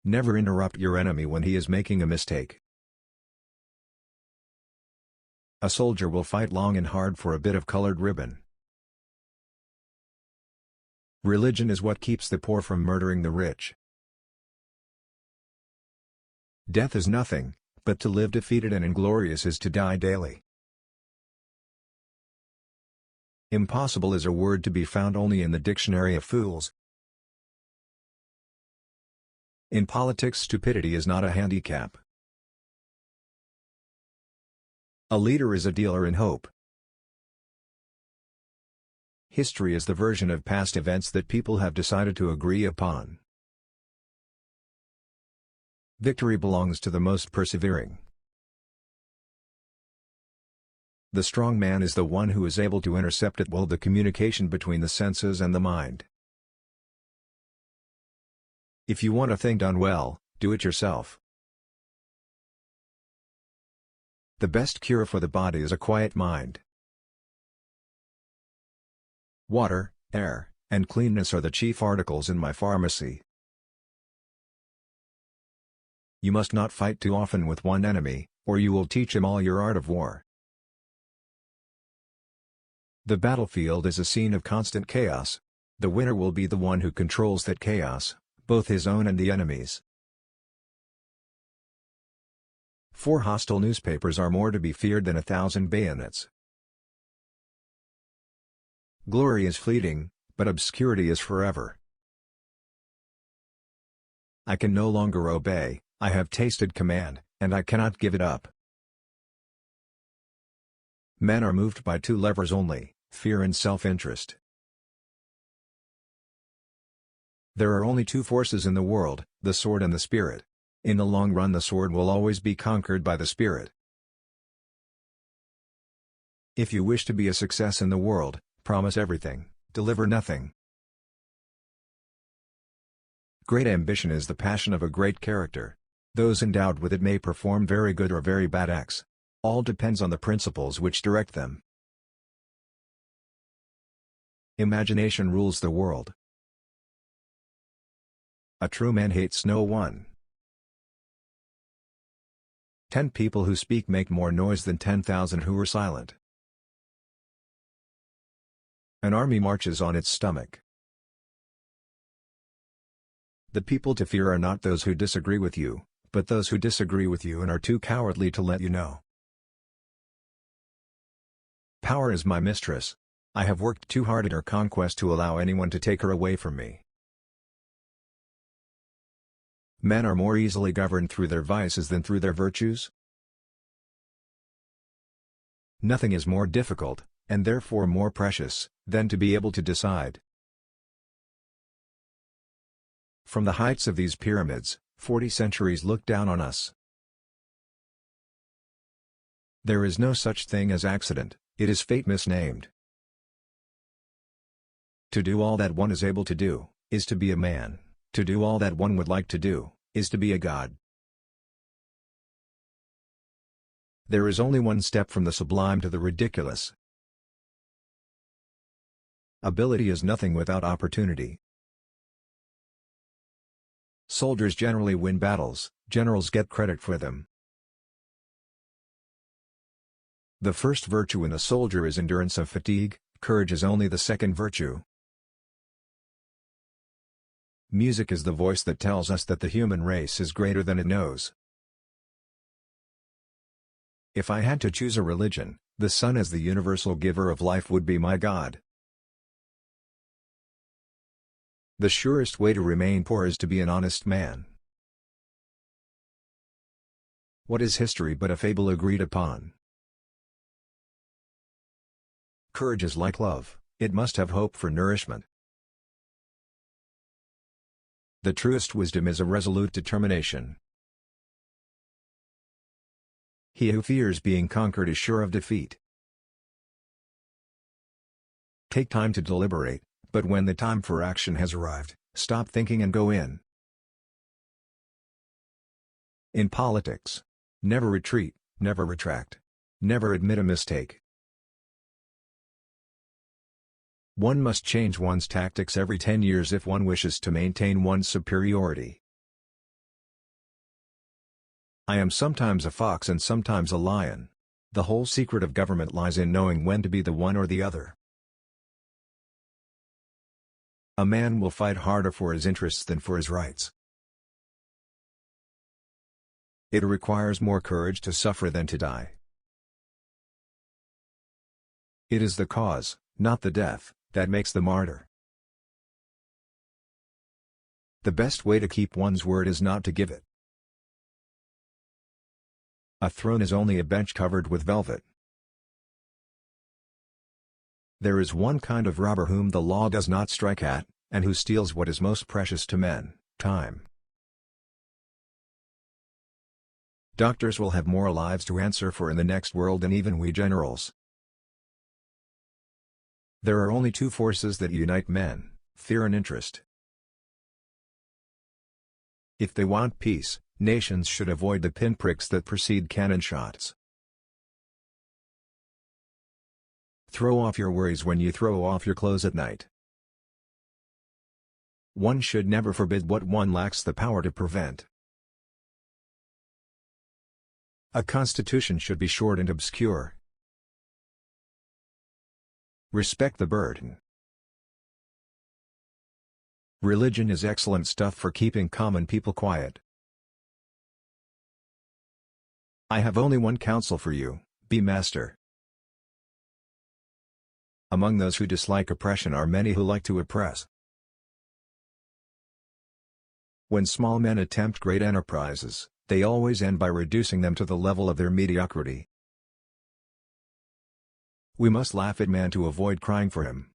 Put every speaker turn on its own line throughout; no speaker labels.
Never interrupt your enemy when he is making a mistake. A soldier will fight long and hard for a bit of colored ribbon. Religion is what keeps the poor from murdering the rich. Death is nothing, but to live defeated and inglorious is to die daily. Impossible is a word to be found only in the dictionary of fools. In politics, stupidity is not a handicap. A leader is a dealer in hope. History is the version of past events that people have decided to agree upon. Victory belongs to the most persevering. The strong man is the one who is able to intercept at will the communication between the senses and the mind. If you want a thing done well, do it yourself. The best cure for the body is a quiet mind. Water, air, and cleanness are the chief articles in my pharmacy. You must not fight too often with one enemy, or you will teach him all your art of war. The battlefield is a scene of constant chaos. The winner will be the one who controls that chaos, both his own and the enemy's. 4 hostile newspapers are more to be feared than 1,000 bayonets. Glory is fleeting, but obscurity is forever. I can no longer obey, I have tasted command, and I cannot give it up. Men are moved by 2 levers only, fear and self-interest. There are only 2 forces in the world, the sword and the spirit. In the long run the sword will always be conquered by the spirit. If you wish to be a success in the world, promise everything, deliver nothing. Great ambition is the passion of a great character. Those endowed with it may perform very good or very bad acts. All depends on the principles which direct them. Imagination rules the world. A true man hates no one. 10 people who speak make more noise than 10,000 who are silent. An army marches on its stomach. The people to fear are not those who disagree with you, but those who disagree with you and are too cowardly to let you know. Power is my mistress. I have worked too hard at her conquest to allow anyone to take her away from me. Men are more easily governed through their vices than through their virtues. Nothing is more difficult, and therefore more precious, than to be able to decide. From the heights of these pyramids, 40 centuries look down on us. There is no such thing as accident, it is fate misnamed. To do all that one is able to do, is to be a man. To do all that one would like to do, is to be a god. There is only one step from the sublime to the ridiculous. Ability is nothing without opportunity. Soldiers generally win battles, generals get credit for them. The first virtue in a soldier is endurance of fatigue, courage is only the second virtue. Music is the voice that tells us that the human race is greater than it knows. If I had to choose a religion, the sun as the universal giver of life would be my God. The surest way to remain poor is to be an honest man. What is history but a fable agreed upon? Courage is like love, it must have hope for nourishment. The truest wisdom is a resolute determination. He who fears being conquered is sure of defeat. Take time to deliberate, but when the time for action has arrived, stop thinking and go in. In politics, never retreat, never retract, never admit a mistake. One must change one's tactics every 10 years if one wishes to maintain one's superiority. I am sometimes a fox and sometimes a lion. The whole secret of government lies in knowing when to be the one or the other. A man will fight harder for his interests than for his rights. It requires more courage to suffer than to die. It is the cause, not the death, that makes the martyr. The best way to keep one's word is not to give it. A throne is only a bench covered with velvet. There is one kind of robber whom the law does not strike at, and who steals what is most precious to men, time. Doctors will have more lives to answer for in the next world than even we generals. There are only two forces that unite men, fear and interest. If they want peace, nations should avoid the pinpricks that precede cannon shots. Throw off your worries when you throw off your clothes at night. One should never forbid what one lacks the power to prevent. A constitution should be short and obscure. Respect the burden. Religion is excellent stuff for keeping common people quiet. I have only one counsel for you, be master. Among those who dislike oppression are many who like to oppress. When small men attempt great enterprises, they always end by reducing them to the level of their mediocrity. We must laugh at man to avoid crying for him.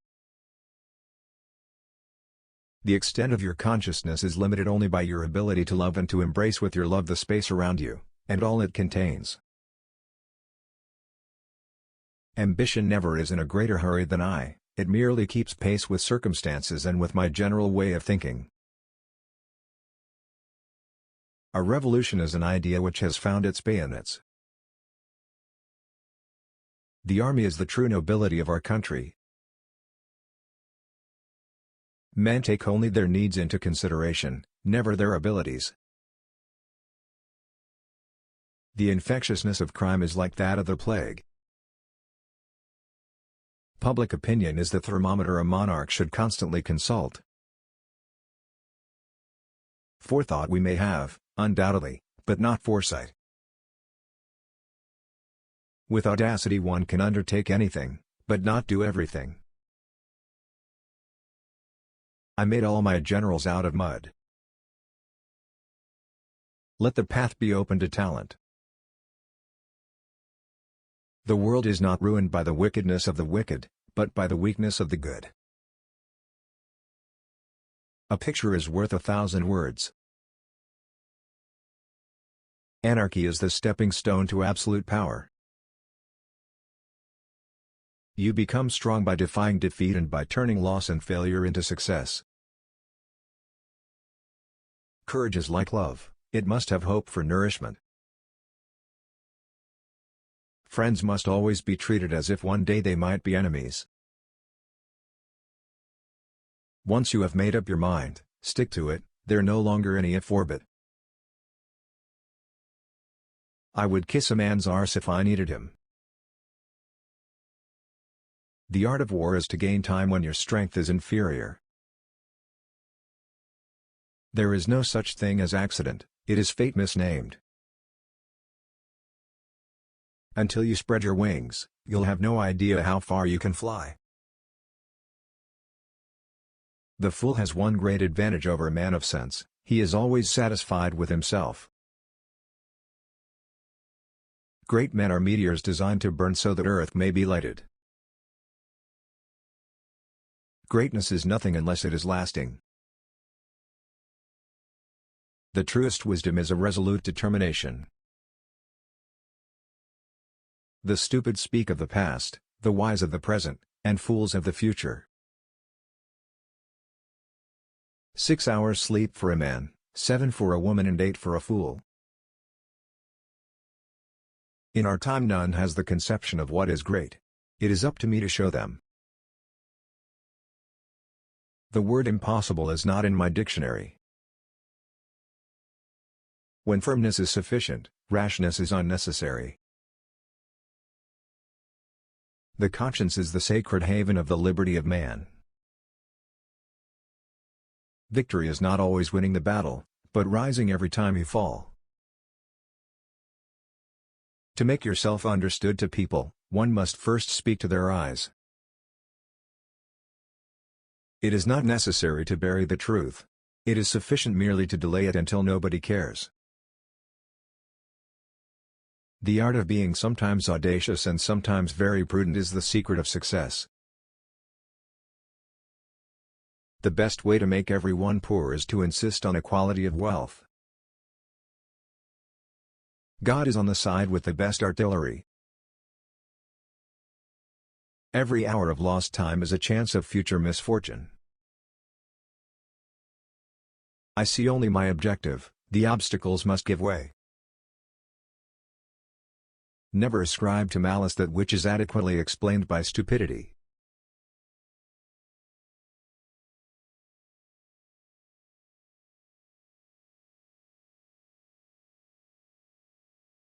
The extent of your consciousness is limited only by your ability to love and to embrace with your love the space around you, and all it contains. Ambition never is in a greater hurry than I, it merely keeps pace with circumstances and with my general way of thinking. A revolution is an idea which has found its bayonets. The army is the true nobility of our country. Men take only their needs into consideration, never their abilities. The infectiousness of crime is like that of the plague. Public opinion is the thermometer a monarch should constantly consult. Forethought we may have, undoubtedly, but not foresight. With audacity one can undertake anything, but not do everything. I made all my generals out of mud. Let the path be open to talent. The world is not ruined by the wickedness of the wicked, but by the weakness of the good. A picture is worth 1,000 words. Anarchy is the stepping stone to absolute power. You become strong by defying defeat and by turning loss and failure into success. Courage is like love, it must have hope for nourishment. Friends must always be treated as if one day they might be enemies. Once you have made up your mind, stick to it, there no longer any if or but. I would kiss a man's arse if I needed him. The art of war is to gain time when your strength is inferior. There is no such thing as accident, it is fate misnamed. Until you spread your wings, you'll have no idea how far you can fly. The fool has one great advantage over a man of sense, he is always satisfied with himself. Great men are meteors designed to burn so that earth may be lighted. Greatness is nothing unless it is lasting. The truest wisdom is a resolute determination. The stupid speak of the past, the wise of the present, and fools of the future. 6 hours sleep for a man, 7 for a woman and 8 for a fool. In our time none has the conception of what is great. It is up to me to show them. The word impossible is not in my dictionary. When firmness is sufficient, Rashness is unnecessary. The conscience is the sacred haven of the liberty of man. Victory is not always winning the battle, but rising every time you fall. To make yourself understood to people, one must first speak to their eyes. It is not necessary to bury the truth. It is sufficient merely to delay it until nobody cares. The art of being sometimes audacious and sometimes very prudent is the secret of success. The best way to make everyone poor is to insist on equality of wealth. God is on the side with the best artillery. Every hour of lost time is a chance of future misfortune. I see only my objective, the obstacles must give way. Never ascribe to malice that which is adequately explained by stupidity.